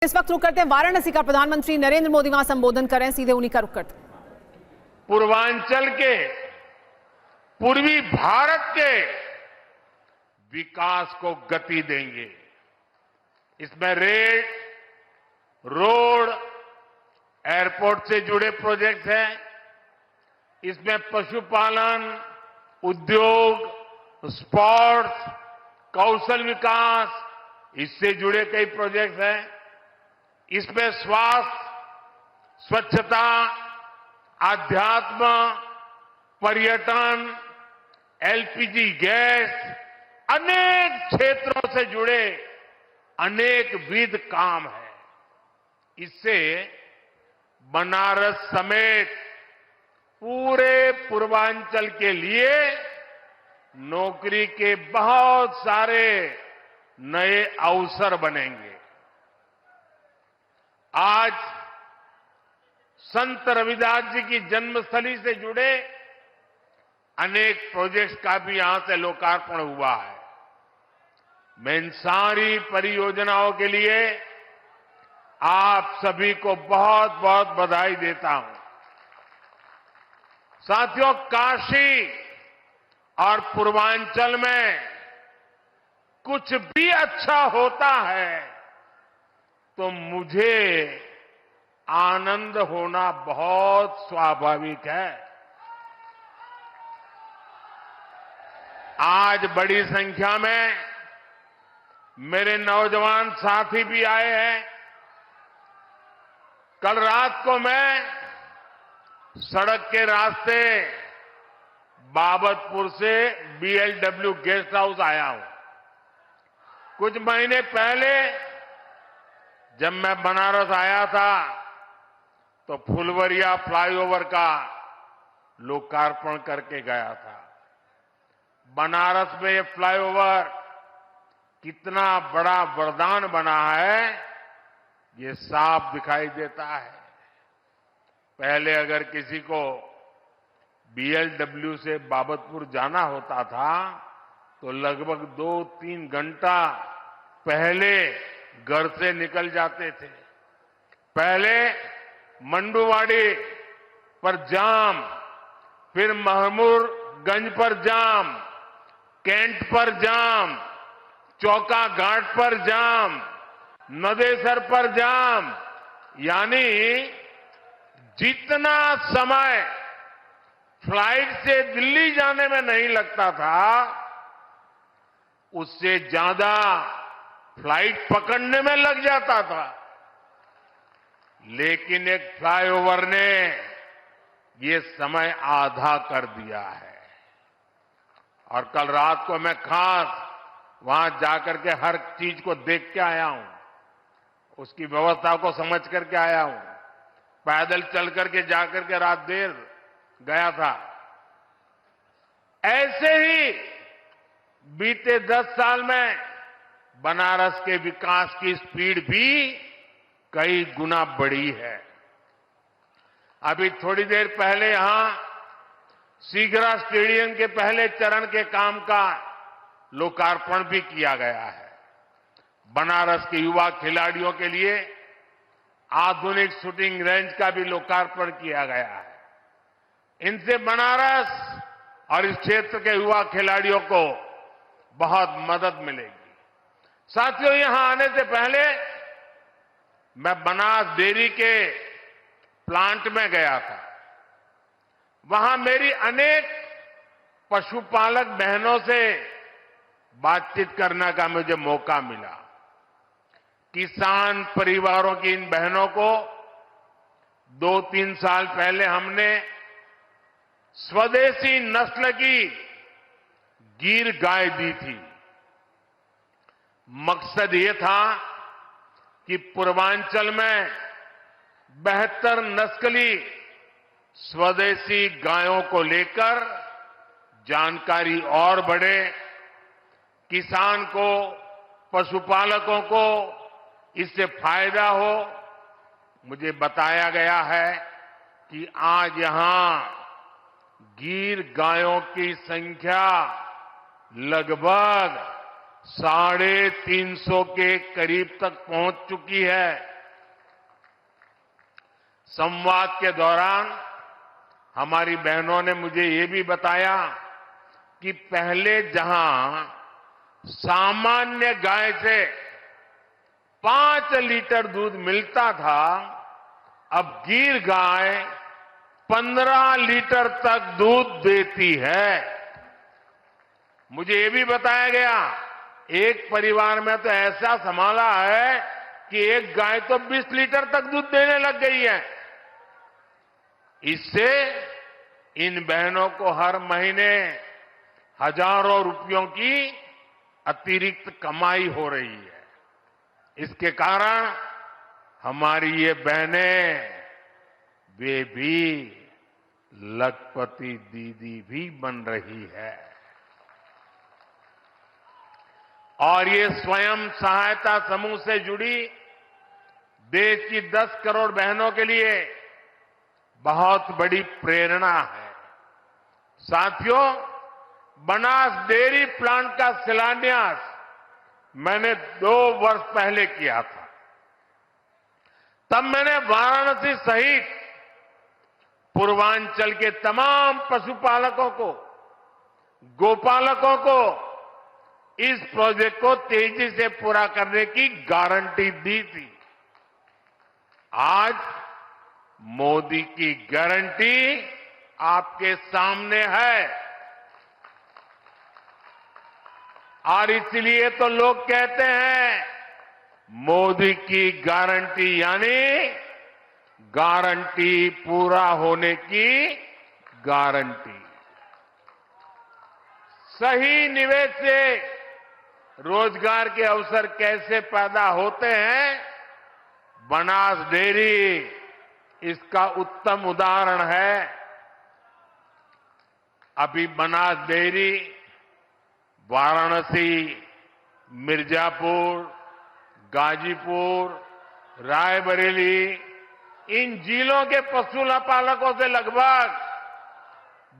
इस वक्त रुक करते हैं वाराणसी का। प्रधानमंत्री नरेंद्र मोदी वहां संबोधन कर रहे हैं, सीधे उन्हीं का रुख करते हैं। पूर्वांचल के, पूर्वी भारत के विकास को गति देंगे। इसमें रेल, रोड, एयरपोर्ट से जुड़े प्रोजेक्ट हैं। इसमें पशुपालन, उद्योग, स्पोर्ट्स, कौशल विकास, इससे जुड़े कई प्रोजेक्ट हैं। इसमें स्वास्थ्य, स्वच्छता, आध्यात्म, पर्यटन, एलपीजी गैस, अनेक क्षेत्रों से जुड़े अनेक विध काम है। इससे बनारस समेत पूरे पूर्वांचल के लिए नौकरी के बहुत सारे नए अवसर बनेंगे। आज संत रविदास जी की जन्मस्थली से जुड़े अनेक प्रोजेक्ट्स का भी यहां से लोकार्पण हुआ है। मैं इन सारी परियोजनाओं के लिए आप सभी को बहुत बहुत बधाई देता हूं। साथियों, काशी और पूर्वांचल में कुछ भी अच्छा होता है तो मुझे आनंद होना बहुत स्वाभाविक है। आज बड़ी संख्या में मेरे नौजवान साथी भी आए हैं। कल रात को मैं सड़क के रास्ते बाबतपुर से बीएलडब्ल्यू गेस्ट हाउस आया हूं। कुछ महीने पहले जब मैं बनारस आया था तो फुलवरिया फ्लाईओवर का लोकार्पण करके गया था। बनारस में ये फ्लाईओवर कितना बड़ा वरदान बना है, ये साफ दिखाई देता है। पहले अगर किसी को बीएलडब्ल्यू से बाबतपुर जाना होता था तो लगभग 2-3 घंटा पहले घर से निकल जाते थे। पहले मंडुवाड़ी पर जाम, फिर महमूदगंज पर जाम, कैंट पर जाम, चौका घाट पर जाम, नदेसर पर जाम, यानी जितना समय फ्लाइट से दिल्ली जाने में नहीं लगता था उससे ज्यादा फ्लाइट पकड़ने में लग जाता था। लेकिन एक फ्लाईओवर ने ये समय आधा कर दिया है। और कल रात को मैं खास वहां जाकर के हर चीज को देख के आया हूं, उसकी व्यवस्था को समझ करके आया हूं। पैदल चल करके जाकर के रात देर गया था। ऐसे ही बीते 10 साल में बनारस के विकास की स्पीड भी कई गुना बढ़ी है। अभी थोड़ी देर पहले यहां सीगरा स्टेडियम के पहले चरण के काम का लोकार्पण भी किया गया है। बनारस के युवा खिलाड़ियों के लिए आधुनिक शूटिंग रेंज का भी लोकार्पण किया गया है। इनसे बनारस और इस क्षेत्र के युवा खिलाड़ियों को बहुत मदद मिलेगी। साथियों, यहां आने से पहले मैं बनास डेयरी के प्लांट में गया था। वहां मेरी अनेक पशुपालक बहनों से बातचीत करने का मुझे मौका मिला। किसान परिवारों की इन बहनों को 2-3 साल पहले हमने स्वदेशी नस्ल की गिर गाय दी थी। मकसद ये था कि पूर्वांचल में बेहतर नस्ली स्वदेशी गायों को लेकर जानकारी और बढ़े, किसान को, पशुपालकों को इससे फायदा हो। मुझे बताया गया है कि आज यहां गिर गायों की संख्या लगभग 350 के करीब तक पहुंच चुकी है। संवाद के दौरान हमारी बहनों ने मुझे ये भी बताया कि पहले जहां सामान्य गाय से 5 लीटर दूध मिलता था, अब गिर गाय 15 लीटर तक दूध देती है। मुझे ये भी बताया गया, एक परिवार में तो ऐसा संभाला है कि एक गाय तो 20 लीटर तक दूध देने लग गई है। इससे इन बहनों को हर महीने हजारों रुपयों की अतिरिक्त कमाई हो रही है। इसके कारण हमारी ये बहनें, वे भी लखपति दीदी भी बन रही है। और ये स्वयं सहायता समूह से जुड़ी देश की 10 करोड़ बहनों के लिए बहुत बड़ी प्रेरणा है। साथियों, बनास डेयरी प्लांट का शिलान्यास मैंने 2 वर्ष पहले किया था। तब मैंने वाराणसी सहित पूर्वांचल के तमाम पशुपालकों को, गोपालकों को इस प्रोजेक्ट को तेजी से पूरा करने की गारंटी दी थी। आज मोदी की गारंटी आपके सामने है और इसलिए तो लोग कहते हैं मोदी की गारंटी यानी गारंटी पूरा होने की गारंटी। सही निवेश से रोजगार के अवसर कैसे पैदा होते हैं, बनास डेयरी इसका उत्तम उदाहरण है। अभी बनास डेयरी वाराणसी, मिर्जापुर, गाजीपुर, रायबरेली इन जिलों के पशुपालकों से लगभग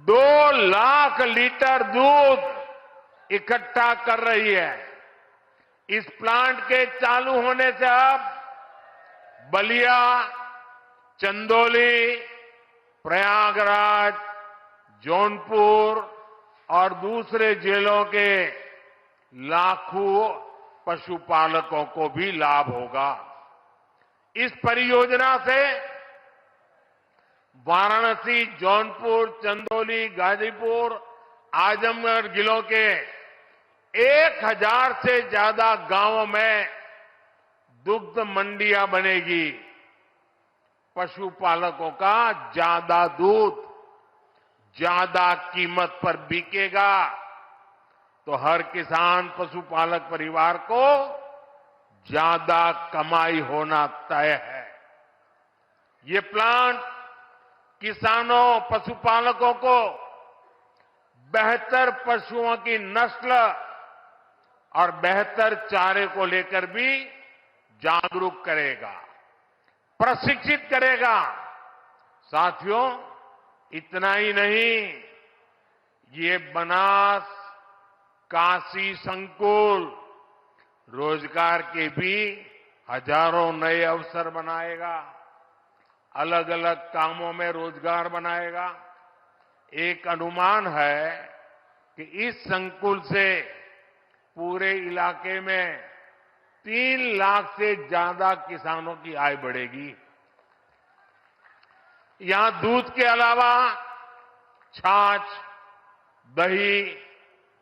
2 लाख लीटर दूध इकट्ठा कर रही है। इस प्लांट के चालू होने से अब बलिया, चंदौली, प्रयागराज, जौनपुर और दूसरे जिलों के लाखों पशुपालकों को भी लाभ होगा। इस परियोजना से वाराणसी, जौनपुर, चंदौली, गाजीपुर, आजमगढ़ जिलों के 1000 से ज्यादा गांवों में दुग्ध मंडियां बनेगी। पशुपालकों का ज्यादा दूध ज्यादा कीमत पर बिकेगा तो हर किसान पशुपालक परिवार को ज्यादा कमाई होना तय है। ये प्लांट किसानों, पशुपालकों को बेहतर पशुओं की नस्ल और बेहतर चारे को लेकर भी जागरूक करेगा, प्रशिक्षित करेगा। साथियों, इतना ही नहीं, ये बनास काशी संकुल रोजगार के भी हजारों नए अवसर बनाएगा, अलग अलग कामों में रोजगार बनाएगा। एक अनुमान है कि इस संकुल से पूरे इलाके में 3 लाख से ज्यादा किसानों की आय बढ़ेगी। यहां दूध के अलावा छाछ, दही,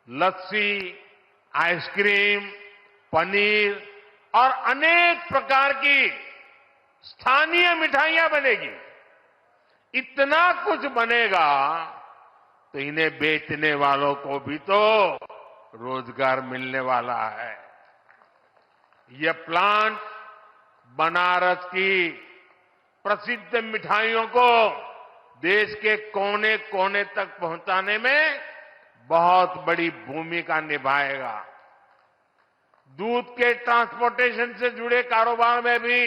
लस्सी, आइसक्रीम, पनीर और अनेक प्रकार की स्थानीय मिठाइयां बनेगी। इतना कुछ बनेगा तो इन्हें बेचने वालों को भी तो रोजगार मिलने वाला है। यह प्लांट बनारस की प्रसिद्ध मिठाइयों को देश के कोने कोने तक पहुंचाने में बहुत बड़ी भूमिका निभाएगा। दूध के ट्रांसपोर्टेशन से जुड़े कारोबार में भी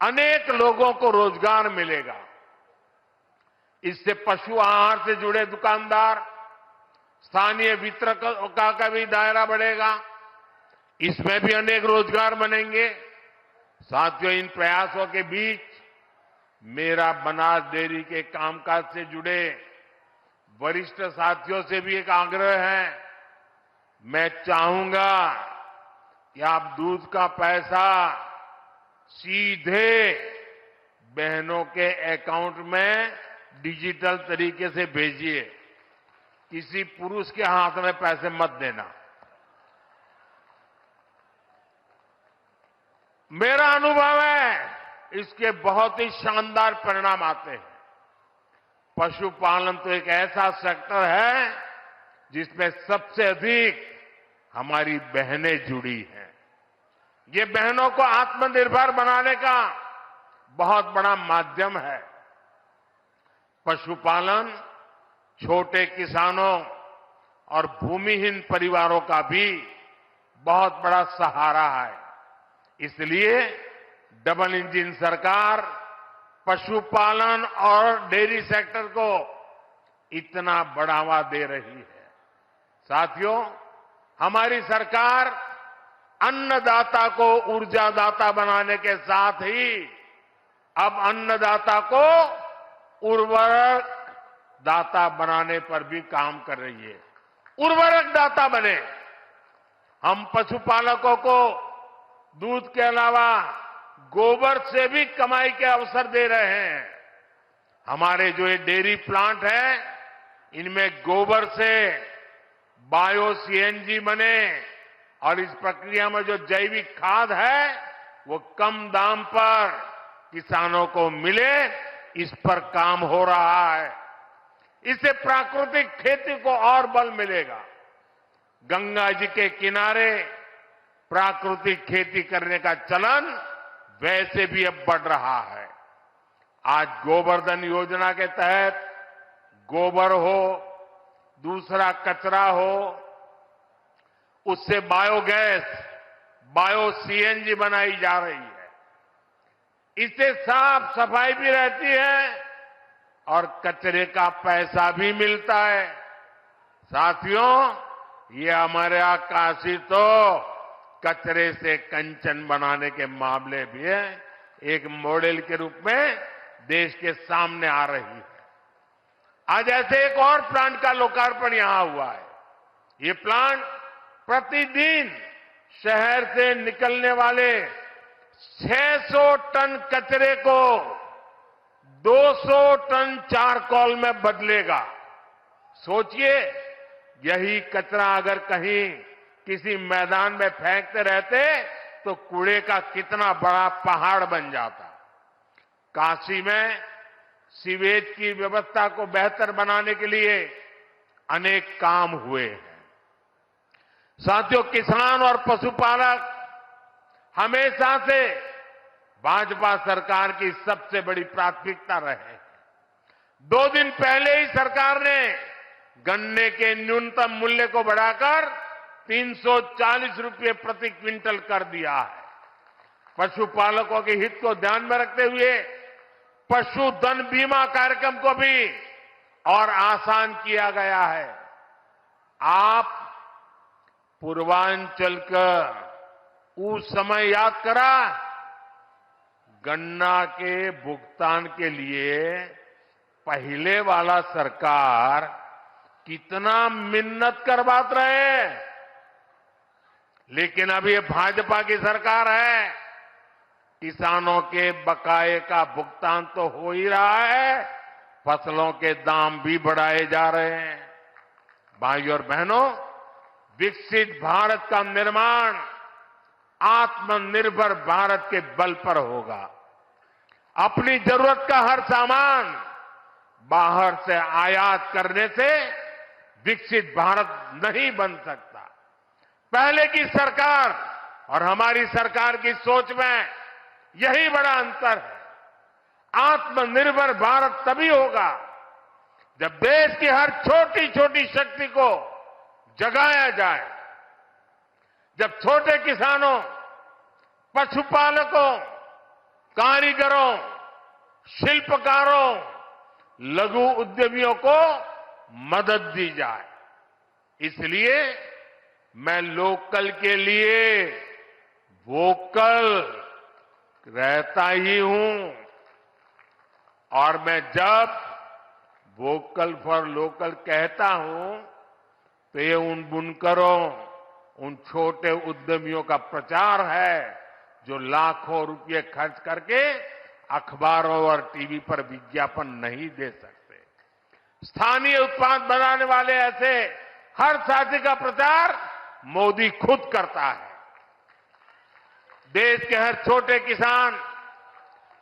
अनेक लोगों को रोजगार मिलेगा। इससे पशु आहार से जुड़े दुकानदार, स्थानीय वितरकों का भी दायरा बढ़ेगा। इसमें भी अनेक रोजगार बनेंगे। साथियों, इन प्रयासों के बीच मेरा बनास डेयरी के कामकाज से जुड़े वरिष्ठ साथियों से भी एक आग्रह है। मैं चाहूंगा कि आप दूध का पैसा सीधे बहनों के अकाउंट में डिजिटल तरीके से भेजिए। किसी पुरुष के हाथ में पैसे मत देना। मेरा अनुभव है इसके बहुत ही शानदार परिणाम आते हैं। पशुपालन तो एक ऐसा सेक्टर है जिसमें सबसे अधिक हमारी बहनें जुड़ी हैं। ये बहनों को आत्मनिर्भर बनाने का बहुत बड़ा माध्यम है। पशुपालन छोटे किसानों और भूमिहीन परिवारों का भी बहुत बड़ा सहारा है। इसलिए डबल इंजन सरकार पशुपालन और डेयरी सेक्टर को इतना बढ़ावा दे रही है। साथियों, हमारी सरकार अन्नदाता को ऊर्जादाता बनाने के साथ ही अब अन्नदाता को उर्वरक दाता बनाने पर भी काम कर रही है। उर्वरक दाता बने। हम पशुपालकों को दूध के अलावा गोबर से भी कमाई के अवसर दे रहे हैं। हमारे जो ये डेयरी प्लांट है, इनमें गोबर से बायो सीएनजी बने और इस प्रक्रिया में जो जैविक खाद है वो कम दाम पर किसानों को मिले, इस पर काम हो रहा है। इससे प्राकृतिक खेती को और बल मिलेगा। गंगा जी के किनारे प्राकृतिक खेती करने का चलन वैसे भी अब बढ़ रहा है। आज गोवर्धन योजना के तहत गोबर हो, दूसरा कचरा हो, उससे बायोगैस, बायो सीएनजी बनाई जा रही है। इससे साफ सफाई भी रहती है और कचरे का पैसा भी मिलता है। साथियों, ये हमारे यहाँ काशी तो कचरे से कंचन बनाने के मामले भी है, एक मॉडल के रूप में देश के सामने आ रही है। आज ऐसे एक और प्लांट का लोकार्पण यहां हुआ है। ये प्लांट प्रतिदिन शहर से निकलने वाले 600 टन कचरे को 200 टन चारकोल में बदलेगा। सोचिए, यही कचरा अगर कहीं किसी मैदान में फेंकते रहते तो कूड़े का कितना बड़ा पहाड़ बन जाता। काशी में सीवेज की व्यवस्था को बेहतर बनाने के लिए अनेक काम हुए हैं। साथियों, किसान और पशुपालक हमेशा से भाजपा सरकार की सबसे बड़ी प्राथमिकता रहे हैं। 2 दिन पहले ही सरकार ने गन्ने के न्यूनतम मूल्य को बढ़ाकर 340 रुपये प्रति क्विंटल कर दिया है। पशुपालकों के हित को ध्यान में रखते हुए पशुधन बीमा कार्यक्रम को भी और आसान किया गया है। आप पूर्वांचल का उस समय याद करा, गन्ना के भुगतान के लिए पहले वाला सरकार कितना मिन्नत करवाते रहे, लेकिन अब ये भाजपा की सरकार है। किसानों के बकाये का भुगतान तो हो ही रहा है, फसलों के दाम भी बढ़ाए जा रहे हैं। भाइयों और बहनों, विकसित भारत का निर्माण आत्मनिर्भर भारत के बल पर होगा। अपनी जरूरत का हर सामान बाहर से आयात करने से विकसित भारत नहीं बन सकता। पहले की सरकार और हमारी सरकार की सोच में यही बड़ा अंतर है। आत्मनिर्भर भारत तभी होगा जब देश की हर छोटी छोटी शक्ति को जगाया जाए, जब छोटे किसानों, पशुपालकों, कारीगरों, शिल्पकारों, लघु उद्यमियों को मदद दी जाए। इसलिए मैं लोकल के लिए वोकल रहता ही हूं। और मैं जब वोकल फॉर लोकल कहता हूं तो ये उन बुनकरों, उन छोटे उद्यमियों का प्रचार है जो लाखों रुपए खर्च करके अखबारों और टीवी पर विज्ञापन नहीं दे सकते। स्थानीय उत्पाद बनाने वाले ऐसे हर साथी का प्रचार मोदी खुद करता है। देश के हर छोटे किसान,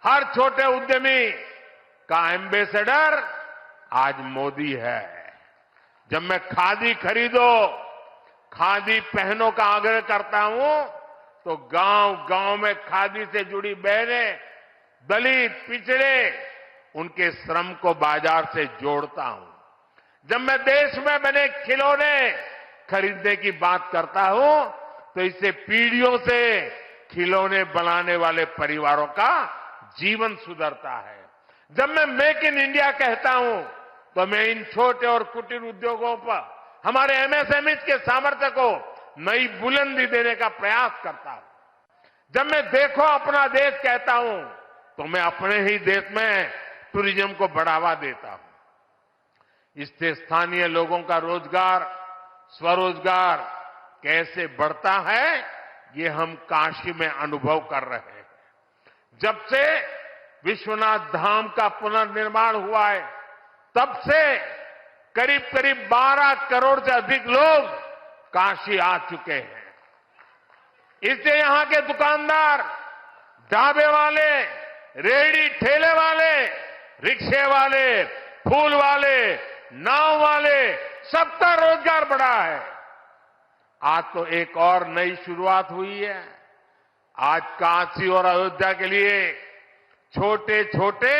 हर छोटे उद्यमी का एम्बेसडर आज मोदी है। जब मैं खादी खरीदो, खादी पहनो का आग्रह करता हूं तो गांव-गांव में खादी से जुड़ी बहनें, दलित, पिछड़े, उनके श्रम को बाजार से जोड़ता हूं। जब मैं देश में बने खिलौने खरीदने की बात करता हूं तो इससे पीढ़ियों से खिलौने बनाने वाले परिवारों का जीवन सुधरता है। जब मैं मेक इन इंडिया कहता हूं तो मैं इन छोटे और कुटीर उद्योगों पर, हमारे एमएसएमईज के सामर्थ्य को नई बुलंदी देने का प्रयास करता हूं। जब मैं देखो अपना देश कहता हूं तो मैं अपने ही देश में टूरिज्म को बढ़ावा देता हूं। इससे स्थानीय लोगों का रोजगार, स्वरोजगार कैसे बढ़ता है, ये हम काशी में अनुभव कर रहे हैं। जब से विश्वनाथ धाम का पुनर्निर्माण हुआ है, तब से करीब करीब 12 करोड़ से अधिक लोग काशी आ चुके हैं। इससे यहां के दुकानदार, ढाबे वाले, रेहड़ी ठेले वाले, रिक्शे वाले, फूल वाले, नाव वाले, सबका रोजगार बढ़ा है। आज तो एक और नई शुरुआत हुई है। आज काशी और अयोध्या के लिए छोटे छोटे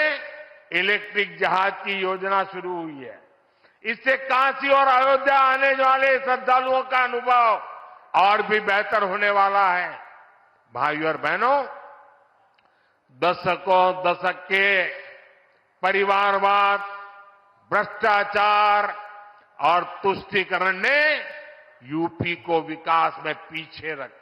इलेक्ट्रिक जहाज की योजना शुरू हुई है। इससे काशी और अयोध्या आने वाले श्रद्धालुओं का अनुभव और भी बेहतर होने वाला है। भाइयों और बहनों, दशक के परिवारवाद, भ्रष्टाचार और तुष्टीकरण ने यूपी को विकास में पीछे रखा।